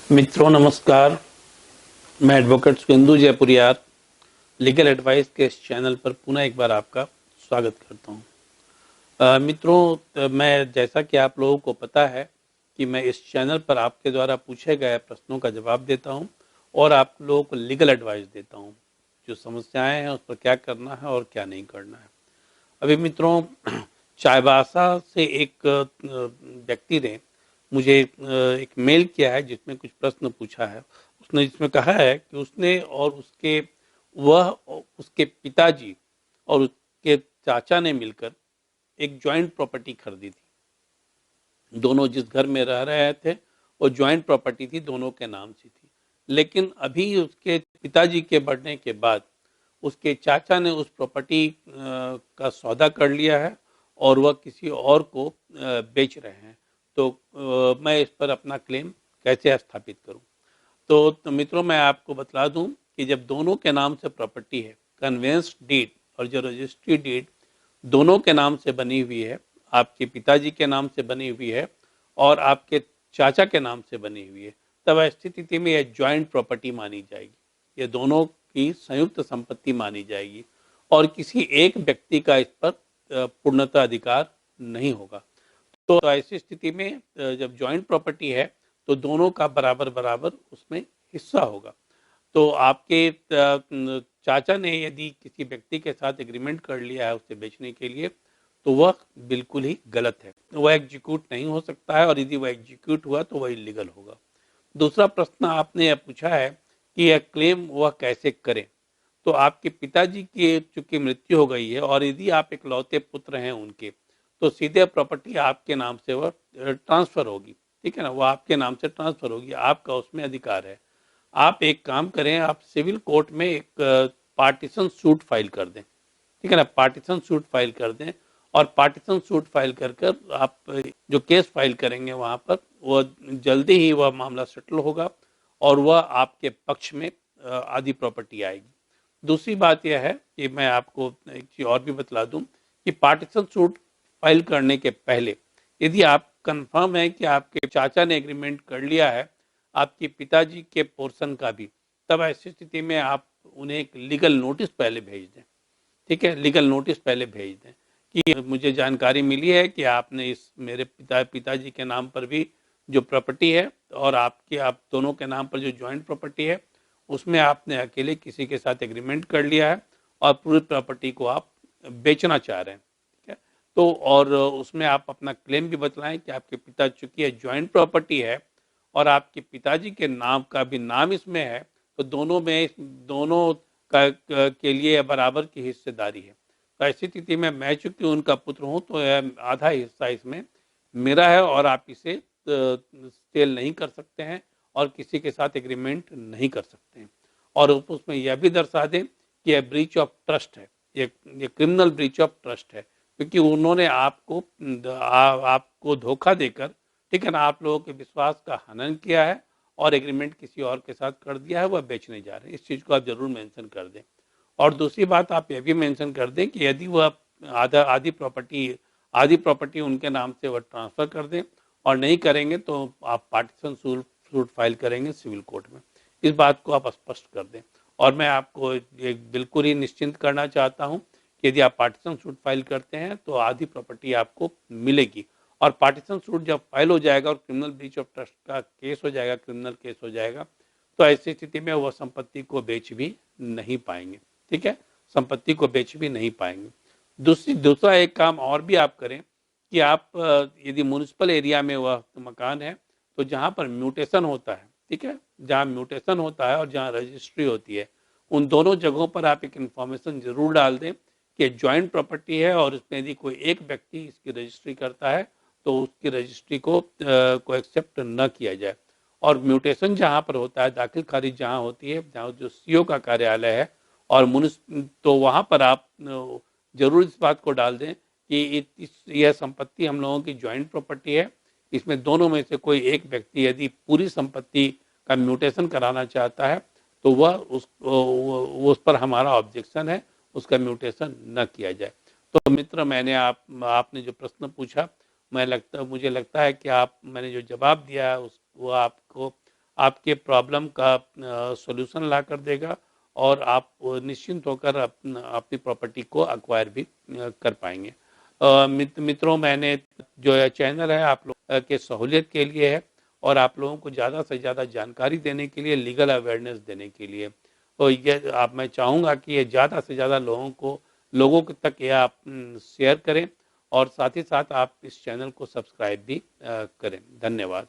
मित्रों नमस्कार। मैं एडवोकेट सुकेंदु जयपुरियार लीगल एडवाइस के इस चैनल पर पुनः एक बार आपका स्वागत करता हूं। मित्रों, मैं जैसा कि आप लोगों को पता है कि मैं इस चैनल पर आपके द्वारा पूछे गए प्रश्नों का जवाब देता हूं और आप लोगों को लीगल एडवाइस देता हूं। जो समस्याएं हैं उस पर क्या करना है और क्या नहीं करना है। अभी मित्रों, चाईबासा से एक व्यक्ति ने मुझे एक मेल किया है जिसमें कुछ प्रश्न पूछा है। उसने जिसमें कहा है कि उसने और उसके पिताजी और उसके चाचा ने मिलकर एक जॉइंट प्रॉपर्टी खरीदी थी। दोनों जिस घर में रह रहे थे वो जॉइंट प्रॉपर्टी थी, दोनों के नाम से थी। लेकिन अभी उसके पिताजी के बढ़ने के बाद उसके चाचा ने उस प्रॉपर्टी का सौदा कर लिया है और वह किसी और को बेच रहे हैं। तो मैं इस पर अपना क्लेम कैसे स्थापित करूं? तो मित्रों, मैं आपको बतला दूं कि जब दोनों के नाम से प्रॉपर्टी है, कन्वेंस डीड और जो रजिस्ट्री डीड दोनों के नाम से बनी हुई है, आपके पिताजी के नाम से बनी हुई है और आपके चाचा के नाम से बनी हुई है, तब ऐसी स्थिति में यह ज्वाइंट प्रॉपर्टी मानी जाएगी। ये दोनों की संयुक्त संपत्ति मानी जाएगी और किसी एक व्यक्ति का इस पर पूर्णतः अधिकार नहीं होगा। तो ऐसी स्थिति में जब ज्वाइंट प्रॉपर्टी है तो दोनों का बराबर बराबर उसमें हिस्सा होगा। तो आपके चाचा ने यदि किसी व्यक्ति के साथ एग्रीमेंट कर लिया है उसे बेचने के लिए, तो वह बिल्कुल ही गलत है। वह एग्जीक्यूट नहीं हो सकता है और यदि वह एग्जीक्यूट हुआ तो वह इलीगल होगा। दूसरा प्रश्न आपने यह पूछा है कि यह क्लेम वह कैसे करें। तो आपके पिताजी की चूंकि मृत्यु हो गई है और यदि आप इकलौते पुत्र हैं उनके, तो सीधे प्रॉपर्टी आपके नाम से वह ट्रांसफर होगी। ठीक है ना, वो आपके नाम से ट्रांसफर होगी, आपका उसमें अधिकार है। आप एक काम करें, आप सिविल कोर्ट में एक पार्टीशन सूट फाइल कर दें। ठीक है ना, पार्टीशन सूट फाइल कर दें और पार्टीशन सूट फाइल कर कर आप जो केस फाइल करेंगे वहाँ पर वह जल्दी ही वह मामला सेटल होगा और वह आपके पक्ष में आधी प्रॉपर्टी आएगी। दूसरी बात यह है कि मैं आपको एक चीज़ और भी बतला दूं कि पार्टीशन सूट फाइल करने के पहले यदि आप कंफर्म है कि आपके चाचा ने एग्रीमेंट कर लिया है आपके पिताजी के पोर्शन का भी, तब ऐसी स्थिति में आप उन्हें एक लीगल नोटिस पहले भेज दें। ठीक है, लीगल नोटिस पहले भेज दें कि मुझे जानकारी मिली है कि आपने इस मेरे पिताजी के नाम पर भी जो प्रॉपर्टी है और आप दोनों के नाम पर जो ज्वाइंट प्रॉपर्टी है उसमें आपने अकेले किसी के साथ एग्रीमेंट कर लिया है और पूरी प्रॉपर्टी को आप बेचना चाह रहे हैं। ठीक है, तो और उसमें आप अपना क्लेम भी बतलाएं कि आपके पिता चूंकि ये ज्वाइंट प्रॉपर्टी है और आपके पिताजी के नाम का भी नाम इसमें है, तो दोनों के लिए बराबर की हिस्सेदारी है। तो ऐसी स्थिति में मैं चूंकि उनका पुत्र हूं तो आधा हिस्सा इसमें मेरा है और आप इसे सेल नहीं कर सकते हैं और किसी के साथ एग्रीमेंट नहीं कर सकते हैं। और उसमें यह भी दर्शा दें कि यह ब्रीच ऑफ ट्रस्ट है, ये क्रिमिनल ब्रीच ऑफ ट्रस्ट है, क्योंकि उन्होंने आपको धोखा देकर, ठीक है ना, आप लोगों के विश्वास का हनन किया है और एग्रीमेंट किसी और के साथ कर दिया है, वह बेचने जा रहे हैं। इस चीज़ को आप जरूर मेंशन कर दें। और दूसरी बात आप यह भी मेंशन कर दें कि यदि वह आधी प्रॉपर्टी उनके नाम से वह ट्रांसफ़र कर दें और नहीं करेंगे तो आप पार्टीशन सूट फाइल करेंगे सिविल कोर्ट में। इस बात को आप स्पष्ट कर दें। और मैं आपको एक बिल्कुल ही निश्चिंत करना चाहता हूं कि यदि आप पार्टीशन सूट फाइल करते हैं तो आधी प्रॉपर्टी आपको मिलेगी। और पार्टीशन सूट जब फाइल हो जाएगा और क्रिमिनल ब्रीच ऑफ ट्रस्ट का केस हो जाएगा, क्रिमिनल केस हो जाएगा, तो ऐसी स्थिति में वह संपत्ति को बेच भी नहीं पाएंगे। ठीक है, संपत्ति को बेच भी नहीं पाएंगे। दूसरा एक काम और भी आप करें कि आप यदि म्यूनिसिपल एरिया में वह मकान है तो जहाँ पर म्यूटेशन होता है, ठीक है, जहाँ म्यूटेशन होता है और जहाँ रजिस्ट्री होती है, उन दोनों जगहों पर आप एक इन्फॉर्मेशन जरूर डाल दें कि ज्वाइंट प्रॉपर्टी है और इसमें यदि कोई एक व्यक्ति इसकी रजिस्ट्री करता है तो उसकी रजिस्ट्री को एक्सेप्ट न किया जाए। और म्यूटेशन जहाँ पर होता है, दाखिल खारिज जहाँ होती है, जहाँ जो सीओ का कार्यालय है और तो वहाँ पर आप जरूर इस बात को डाल दें कि यह संपत्ति हम लोगों की ज्वाइंट प्रॉपर्टी है। इसमें दोनों में से कोई एक व्यक्ति यदि पूरी संपत्ति का म्यूटेशन कराना चाहता है तो वह उस पर हमारा ऑब्जेक्शन है, उसका म्यूटेशन न किया जाए। तो मित्र, आपने जो प्रश्न पूछा, मुझे लगता है कि मैंने जो जवाब दिया है वो आपको आपके प्रॉब्लम का सॉल्यूशन ला कर देगा और आप निश्चिंत होकर अपनी प्रॉपर्टी को अक्वायर भी कर पाएंगे। मित्रों, मैंने जो यह चैनल है आप लोग के सहूलियत के लिए है और आप लोगों को ज़्यादा से ज़्यादा जानकारी देने के लिए, लीगल अवेयरनेस देने के लिए। तो ये मैं चाहूँगा कि ये ज़्यादा से ज़्यादा लोगों तक यह आप शेयर करें और साथ ही साथ आप इस चैनल को सब्सक्राइब भी करें। धन्यवाद।